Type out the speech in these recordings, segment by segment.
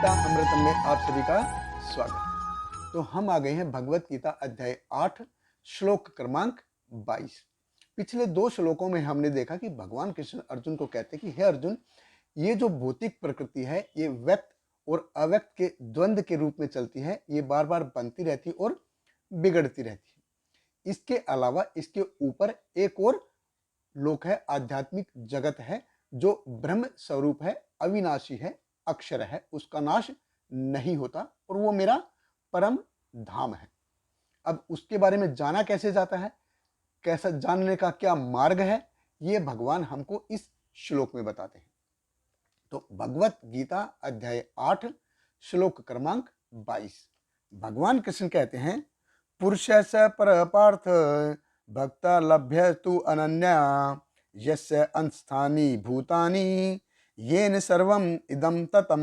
गीता अमृतम में आप सभी का स्वागत। तो हम आ गए हैं भगवत गीता अध्याय 8 श्लोक क्रमांक 22। पिछले दो श्लोकों में हमने देखा कि भगवान कृष्ण अर्जुन को कहते हैं कि हे अर्जुन, ये जो भौतिक प्रकृति है ये व्यक्त और अव्यक्त के द्वंद्व के रूप में चलती है, ये बार बार बनती रहती और बिगड़ती रहती है। इसके अलावा इसके ऊपर एक और लोक है, आध्यात्मिक जगत है जो ब्रह्म स्वरूप है, अविनाशी है, अक्षर है, उसका नाश नहीं होता और वो मेरा परम धाम है। अब उसके बारे में जाना कैसे जाता है, कैसा जानने का क्या मार्ग है, ये भगवान हमको इस श्लोक में बताते हैं। तो भगवत गीता अध्याय 8 श्लोक क्रमांक 22। भगवान कृष्ण कहते हैं, पुरुष स पर पार्थ भक्ता लभ्य तु अनन्या यस्य अंस्थानी भूतानि येन सर्वम इदम ततम।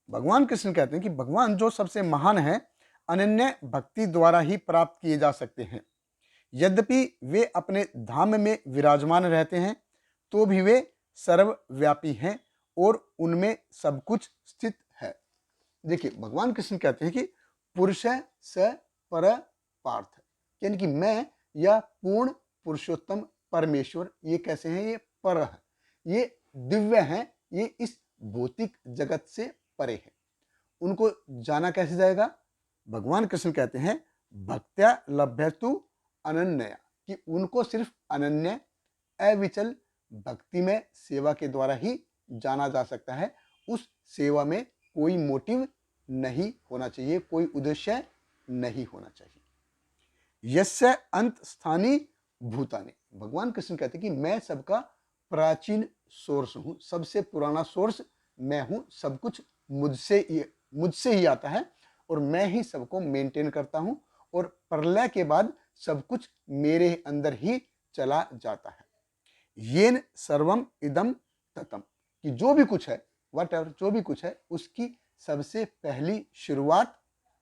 भगवान कृष्ण कहते हैं कि भगवान जो सबसे महान है, अनन्य भक्ति द्वारा ही प्राप्त किए जा सकते हैं। यद्यपि वे अपने धाम में विराजमान रहते हैं तो भी वे सर्वव्यापी हैं और उनमें सब कुछ स्थित है। देखिए, भगवान कृष्ण कहते हैं कि पुरुष स पर पार्थ, यानी कि मैं या पूर्ण पुरुषोत्तम परमेश्वर, ये कैसे हैं, ये पर है, ये दिव्य हैं, ये इस भौतिक जगत से परे है। उनको जाना कैसे जाएगा? भगवान कृष्ण कहते हैं, भक्त्या लभ्यतु अनन्या, कि उनको सिर्फ अनन्य अविचल भक्ति में सेवा के द्वारा ही जाना जा सकता है। उस सेवा में कोई मोटिव नहीं होना चाहिए, कोई उद्देश्य नहीं होना चाहिए। यस्य अंत स्थानी भूतानि, भगवान कृष्ण कहते हैं कि मैं सबका प्राचीन सोर्स हूं, सबसे पुराना सोर्स मैं हूं, सब कुछ मुझसे ही आता है और मैं ही सबको मेंटेन करता हूं और प्रलय के बाद सब कुछ मेरे अंदर ही चला जाता है। येन सर्वम इदम ततम, कि जो भी कुछ है, व्हाटएवर जो भी कुछ है, उसकी सबसे पहली शुरुआत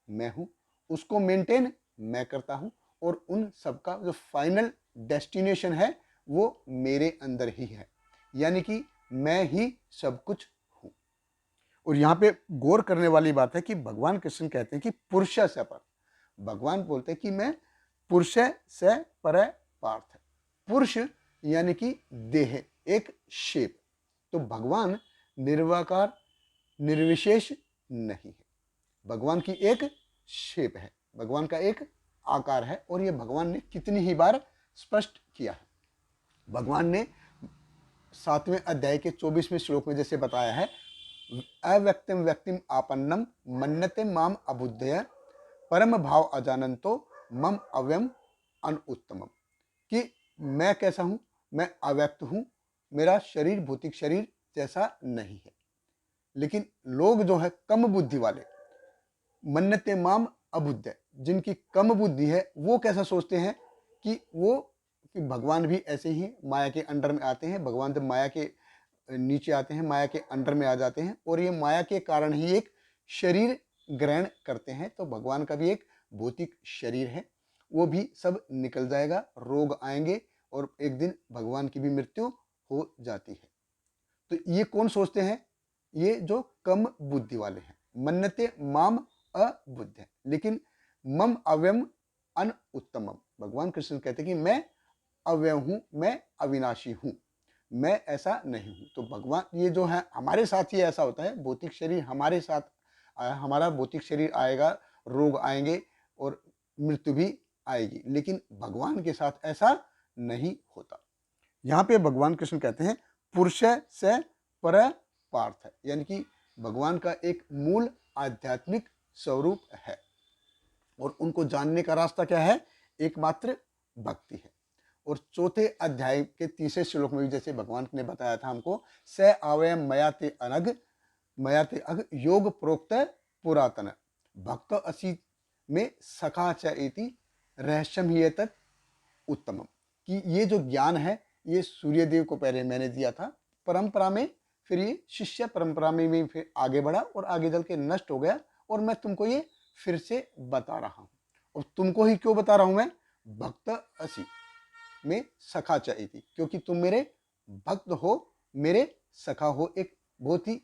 मैं हूं, उसको मेंटेन मैं करता हूं और उन सबका जो फाइनल डेस्टिनेशन है वो मेरे अंदर ही है, यानी कि मैं ही सब कुछ हूं। और यहां पे गौर करने वाली बात है कि भगवान कृष्ण कहते हैं कि पुरुष से पर, भगवान बोलते हैं कि मैं पुरुष से पर पार्थ। पुरुष यानी कि देह, एक शेप। तो भगवान निर्वाकार निर्विशेष नहीं है, भगवान की एक शेप है, भगवान का एक आकार है और ये भगवान ने कितनी ही बार स्पष्ट किया है। भगवान ने 7वें अध्याय के 24वें श्लोक में जैसे बताया है, अव्यक्तिम व्यक्तिम आपन्नम मन्यते माम अबुद्धय परम भाव अजानंतो मम अव्यम अनुत्तमम, कि मैं कैसा हूं, मैं अव्यक्त हूं, मेरा शरीर भौतिक शरीर जैसा नहीं है। लेकिन लोग जो है कम बुद्धि वाले, मन्यते माम अबुद्धय, जिनकी कम बुद्धि है, वो कैसा सोचते हैं कि भगवान भी ऐसे ही माया के अंडर में आते हैं, भगवान जब माया के नीचे आते हैं, माया के अंडर में आ जाते हैं और ये माया के कारण ही एक शरीर ग्रहण करते हैं। तो भगवान का भी एक भौतिक शरीर है, वो भी सब निकल जाएगा, रोग आएंगे और एक दिन भगवान की भी मृत्यु हो जाती है। तो ये कौन सोचते हैं? ये जो कम बुद्धि वाले हैं। मन्नते माम अबुद्ध, लेकिन मम अव्यम अन उत्तमम, भगवान कृष्ण कहते हैं कि मैं अव्यय हूं, मैं अविनाशी हूं, मैं ऐसा नहीं हूं। तो भगवान, ये जो है हमारे साथ ही ऐसा होता है, भौतिक शरीर हमारे साथ, हमारा भौतिक शरीर आएगा, रोग आएंगे और मृत्यु भी आएगी, लेकिन भगवान के साथ ऐसा नहीं होता। यहां पे भगवान कृष्ण कहते हैं पुरुष से पर पार्थ, यानी कि भगवान का एक मूल आध्यात्मिक स्वरूप है और उनको जानने का रास्ता क्या है? एकमात्र भक्ति है। और चौथे अध्याय के 30वें श्लोक में भी जैसे भगवान ने बताया था हमको, स अवयम मयाते अनग मयाते अग योग प्रोक्त पुरातन भक्त असी में सखा च इति रहस्यम ही तत् उत्तमम, कि ये जो ज्ञान है ये सूर्यदेव को पहले मैंने दिया था परंपरा में, फिर ये शिष्य परंपरा में भी फिर आगे बढ़ा और आगे चल के नष्ट हो गया और मैं तुमको ये फिर से बता रहा हूं। और तुमको ही क्यों बता रहा हूं मैं? भक्त असी में सखा चाहिए, क्योंकि तुम मेरे भक्त हो, मेरे सखा हो। एक बहुत ही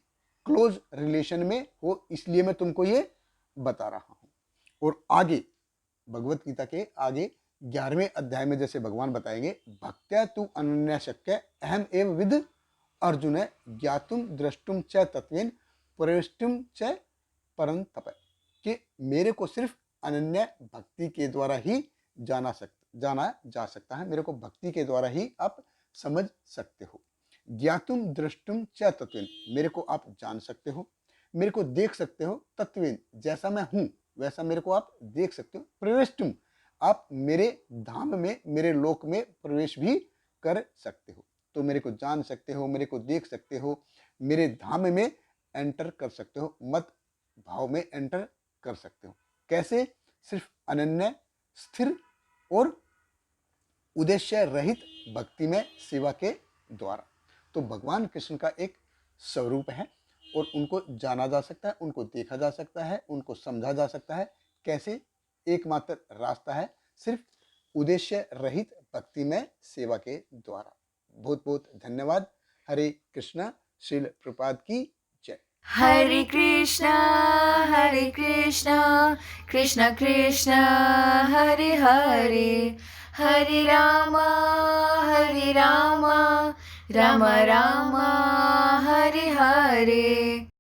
क्लोज रिलेशन में हो, इसलिए मैं तुमको ये बता रहा हूं। और आगे भगवत गीता के आगे 11वें अध्याय में जैसे भगवान बताएंगे, भक्त्या तु अनन्या शक्य अहम एव विद अर्जुन ज्ञातुम द्रष्टुम च तत्वेन प्रवेष्टुम च परंतप, कि मेरे को सिर्फ अनन्य भक्ति के द्वारा ही जाना जा सकता है, मेरे को भक्ति के द्वारा ही आप समझ सकते हो। ज्ञातुम द्रष्टुम च तत्वेन, मेरे को आप जान सकते हो, मेरे को देख सकते हो, तत्वेन जैसा मैं हूं वैसा मेरे को आप देख सकते हो, प्रवेष्टुम आप मेरे धाम में, मेरे लोक में प्रवेश भी कर सकते हो। तो मेरे को जान सकते हो, मेरे को देख सकते हो, मेरे धाम में एंटर कर सकते हो, मत भाव में एंटर कर सकते हो। कैसे? सिर्फ अनन्य, स्थिर और उद्देश्य रहित भक्ति में सेवा के द्वारा। तो भगवान कृष्ण का एक स्वरूप है और उनको जाना जा सकता है, उनको देखा जा सकता है, उनको समझा जा सकता है। कैसे? एकमात्र रास्ता है सिर्फ उद्देश्य रहित भक्ति में सेवा के द्वारा। बहुत बहुत धन्यवाद। हरे कृष्णा। श्रील प्रभुपाद की जय। हरे कृष्णा कृष्ण कृष्ण हरे हरे, हरे रामा राम राम हरे हरे।